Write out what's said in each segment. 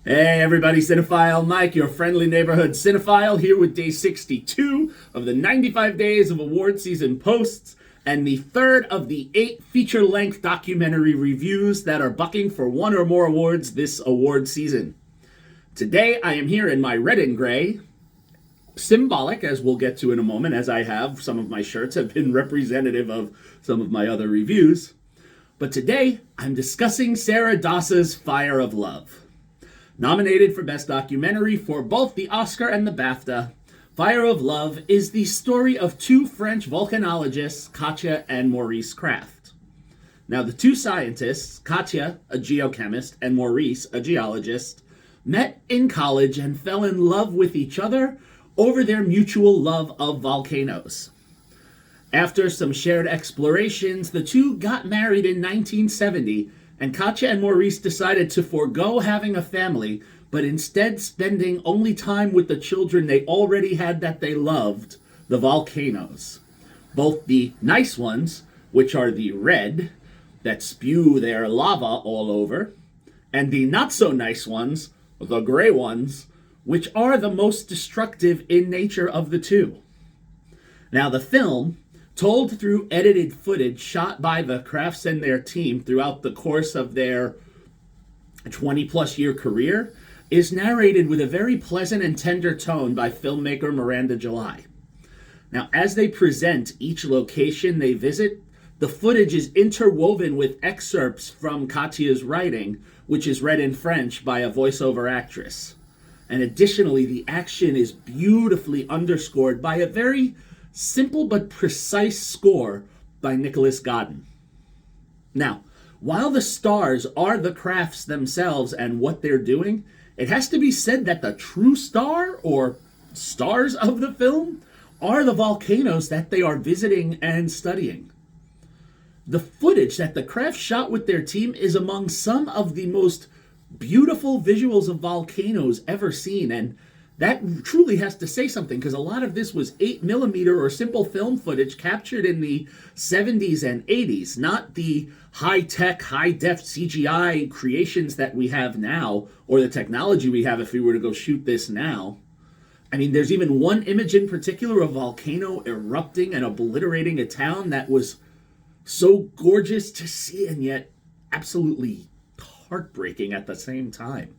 Hey everybody, Cinephile Mike, your friendly neighborhood cinephile, here with day 62 of the 95 Days of Award Season posts, and the third of the 8 feature-length documentary reviews that are bucking for one or more awards this award season. Today I am here in my red and gray, symbolic, as we'll get to in a moment, as I have some of my shirts have been representative of some of my other reviews. But today I'm discussing Sara Dosa's Fire of Love. Nominated for Best Documentary for both the Oscar and the BAFTA, Fire of Love is the story of two French volcanologists, Katja and Maurice Kraft. Now, the two scientists, Katja, a geochemist, and Maurice, a geologist, met in college and fell in love with each other over their mutual love of volcanoes. After some shared explorations, the two got married in 1970, and Katja and Maurice decided to forego having a family, but instead spending only time with the children they already had that they loved, the volcanoes. Both the nice ones, which are the red, that spew their lava all over, and the not so nice ones, the gray ones, which are the most destructive in nature of the two. Now, the film, told through edited footage shot by the Krafts and their team throughout the course of their 20-plus year career, is narrated with a very pleasant and tender tone by filmmaker Miranda July. Now, as they present each location they visit, the footage is interwoven with excerpts from Katja's writing, which is read in French by a voiceover actress. And additionally, the action is beautifully underscored by a very simple but precise score by Nicholas Godin. Now, while the stars are the Krafts themselves and what they're doing, it has to be said that the true star, or stars of the film, are the volcanoes that they are visiting and studying. The footage that the Krafts shot with their team is among some of the most beautiful visuals of volcanoes ever seen, and that truly has to say something, because a lot of this was 8mm or simple film footage captured in the 70s and 80s, not the high-tech, high-def CGI creations that we have now, or the technology we have if we were to go shoot this now. I mean, there's even one image in particular, a volcano erupting and obliterating a town, that was so gorgeous to see and yet absolutely heartbreaking at the same time.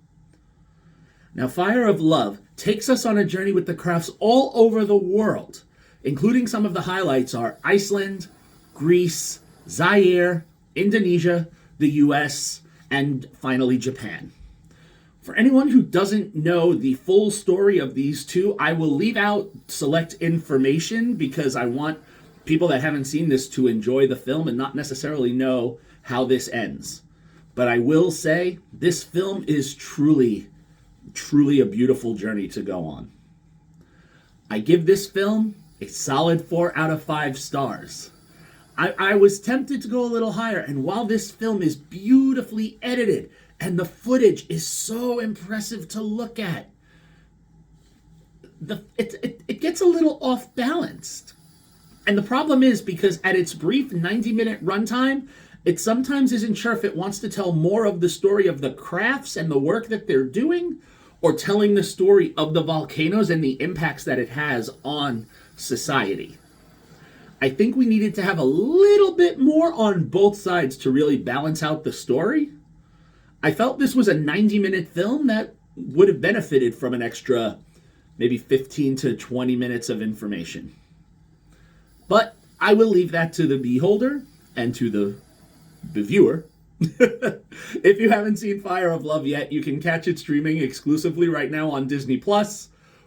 Now, Fire of Love takes us on a journey with the Krafts all over the world, including some of the highlights are Iceland, Greece, Zaire, Indonesia, the US, and finally Japan. For anyone who doesn't know the full story of these two, I will leave out select information because I want people that haven't seen this to enjoy the film and not necessarily know how this ends. But I will say, this film is truly a beautiful journey to go on. I give this film a solid 4 out of 5 stars. I was tempted to go a little higher, and while this film is beautifully edited and the footage is so impressive to look at, it gets a little off balanced. And the problem is because at its brief 90-minute runtime, it sometimes isn't sure if it wants to tell more of the story of the Krafts and the work that they're doing, or telling the story of the volcanoes and the impacts that it has on society. I think we needed to have a little bit more on both sides to really balance out the story. I felt this was a 90-minute film that would have benefited from an extra maybe 15 to 20 minutes of information. But I will leave that to the beholder and to the viewer. If you haven't seen Fire of Love yet, you can catch it streaming exclusively right now on Disney+.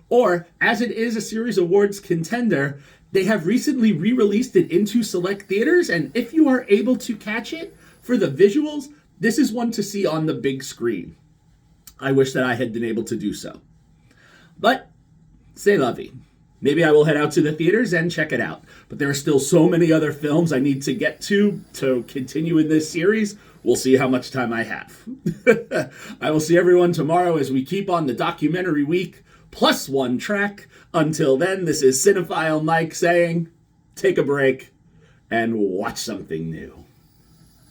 Or, as it is a Series Awards contender, they have recently re-released it into select theaters, and if you are able to catch it for the visuals, this is one to see on the big screen. I wish that I had been able to do so. But, c'est la vie. Maybe I will head out to the theaters and check it out. But there are still so many other films I need to get to continue in this series. We'll see how much time I have. I will see everyone tomorrow as we keep on the documentary week, plus one track. Until then, this is Cinephile Mike saying, take a break and watch something new.